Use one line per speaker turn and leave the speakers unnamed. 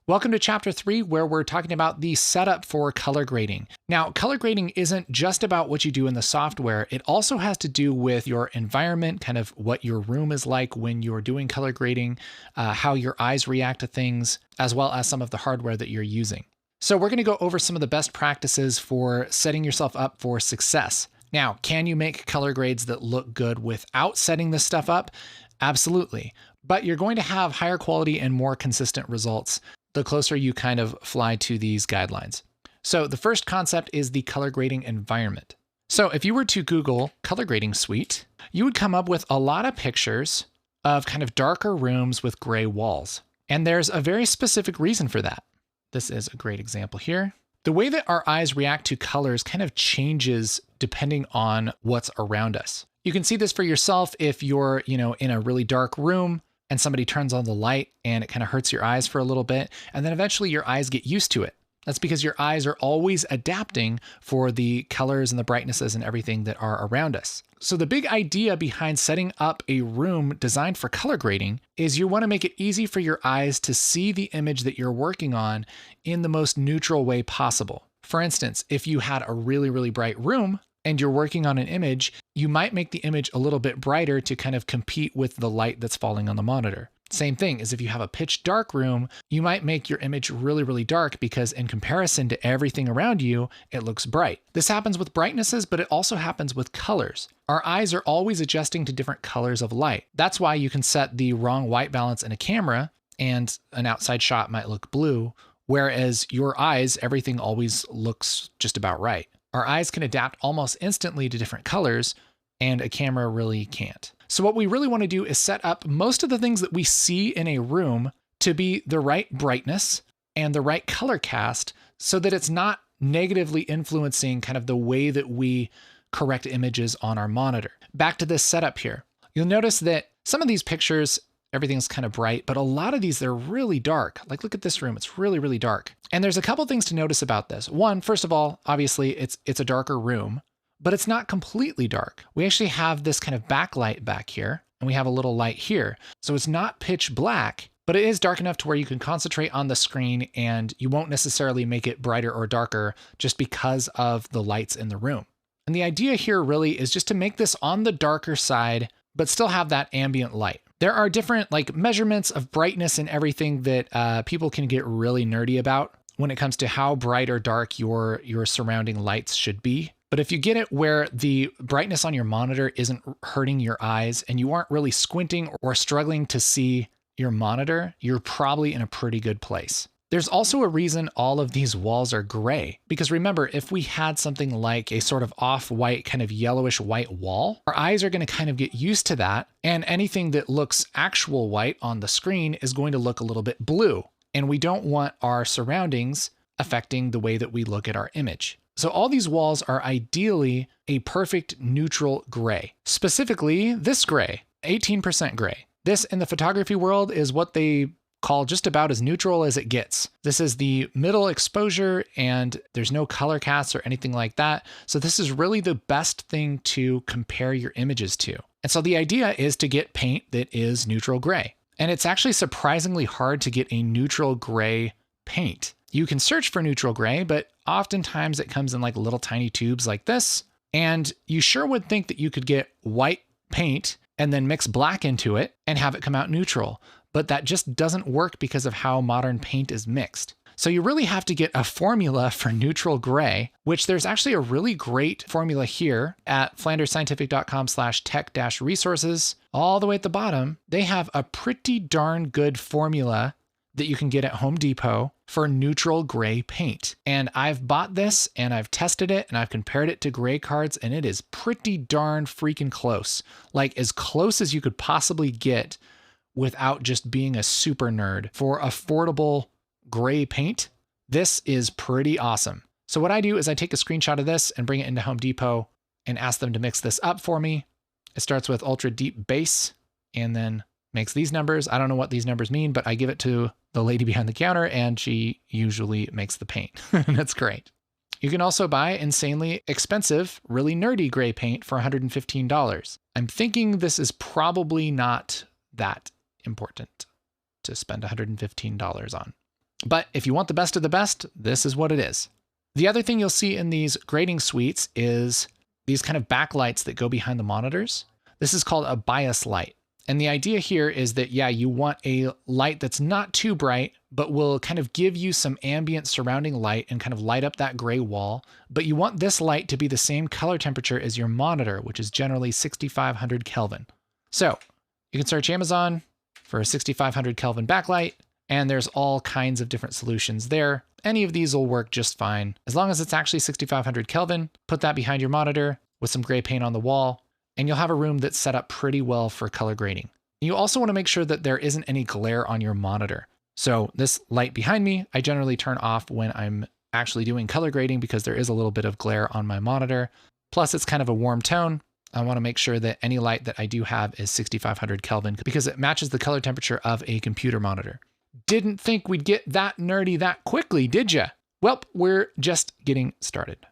Welcome to Chapter 3, where we're talking about the setup for color grading. Now, color grading isn't just about what you do in the software. It also has to do with your environment, kind of what your room is like when you're doing color grading, how your eyes react to things, as well as some of the hardware that you're using. So we're going to go over some of the best practices for setting yourself up for success. Now, can you make color grades that look good without setting this stuff up? Absolutely. But you're going to have higher quality and more consistent results the closer you kind of fly to these guidelines. So the first concept is the color grading environment. So if you were to Google color grading suite, you would come up with a lot of pictures of kind of darker rooms with gray walls. And there's a very specific reason for that. This is a great example here. The way that our eyes react to colors kind of changes depending on what's around us. You can see this for yourself if you're, in a really dark room and somebody turns on the light and it kind of hurts your eyes for a little bit, and then eventually your eyes get used to it. That's because your eyes are always adapting for the colors and the brightnesses and everything that are around us. So the big idea behind setting up a room designed for color grading is you want to make it easy for your eyes to see the image that you're working on in the most neutral way possible. For instance, if you had a really, really bright room and you're working on an image, you might make the image a little bit brighter to kind of compete with the light that's falling on the monitor. Same thing as if you have a pitch dark room, you might make your image really, really dark because in comparison to everything around you, it looks bright. This happens with brightnesses, but it also happens with colors. Our eyes are always adjusting to different colors of light. That's why you can set the wrong white balance in a camera and an outside shot might look blue, whereas your eyes, everything always looks just about right. Our eyes can adapt almost instantly to different colors, and a camera really can't. So what we really want to do is set up most of the things that we see in a room to be the right brightness and the right color cast so that it's not negatively influencing kind of the way that we correct images on our monitor. Back to this setup here. You'll notice that some of these pictures, everything's kind of bright, but a lot of these, they're really dark. Like look at this room, it's really, really dark. And there's a couple things to notice about this. One, first of all, obviously it's a darker room, but it's not completely dark. We actually have this kind of backlight back here, and we have a little light here. So it's not pitch black, but it is dark enough to where you can concentrate on the screen and you won't necessarily make it brighter or darker just because of the lights in the room. And the idea here really is just to make this on the darker side, but still have that ambient light. There are different measurements of brightness and everything that people can get really nerdy about when it comes to how bright or dark your surrounding lights should be. But if you get it where the brightness on your monitor isn't hurting your eyes and you aren't really squinting or struggling to see your monitor, you're probably in a pretty good place. There's also a reason all of these walls are gray, because remember, if we had something like a sort of off-white, kind of yellowish white wall, our eyes are going to kind of get used to that, and anything that looks actual white on the screen is going to look a little bit blue, and we don't want our surroundings affecting the way that we look at our image. So all these walls are ideally a perfect neutral gray. Specifically, this gray, 18% gray. This in the photography world is what they call just about as neutral as it gets. This is the middle exposure and there's no color casts or anything like that. So this is really the best thing to compare your images to. And so the idea is to get paint that is neutral gray. And it's actually surprisingly hard to get a neutral gray paint. You can search for neutral gray, but oftentimes it comes in like little tiny tubes like this. And you sure would think that you could get white paint and then mix black into it and have it come out neutral. But that just doesn't work because of how modern paint is mixed. So you really have to get a formula for neutral gray, which there's actually a really great formula here at flandersscientific.com/tech-resources. All the way at the bottom, they have a pretty darn good formula that you can get at Home Depot for neutral gray paint. And I've bought this and I've tested it and I've compared it to gray cards and it is pretty darn freaking close. Like as close as you could possibly get without just being a super nerd. For affordable gray paint, this is pretty awesome. So what I do is I take a screenshot of this and bring it into Home Depot and ask them to mix this up for me. It starts with ultra deep base and then makes these numbers. I don't know what these numbers mean, but I give it to the lady behind the counter and she usually makes the paint. That's great. You can also buy insanely expensive, really nerdy gray paint for $115. I'm thinking this is probably not that important to spend $115 on. But if you want the best of the best, this is what it is. The other thing you'll see in these grading suites is these kind of backlights that go behind the monitors. This is called a bias light. And the idea here is that, yeah, you want a light that's not too bright, but will kind of give you some ambient surrounding light and kind of light up that gray wall. But you want this light to be the same color temperature as your monitor, which is generally 6,500 Kelvin. So you can search Amazon for a 6,500 Kelvin backlight, and there's all kinds of different solutions there. Any of these will work just fine. As long as it's actually 6,500 Kelvin, put that behind your monitor with some gray paint on the wall, and you'll have a room that's set up pretty well for color grading. You also want to make sure that there isn't any glare on your monitor. So this light behind me, I generally turn off when I'm actually doing color grading because there is a little bit of glare on my monitor. Plus it's kind of a warm tone. I want to make sure that any light that I do have is 6,500 Kelvin because it matches the color temperature of a computer monitor. Didn't think we'd get that nerdy that quickly, did ya? Well, we're just getting started.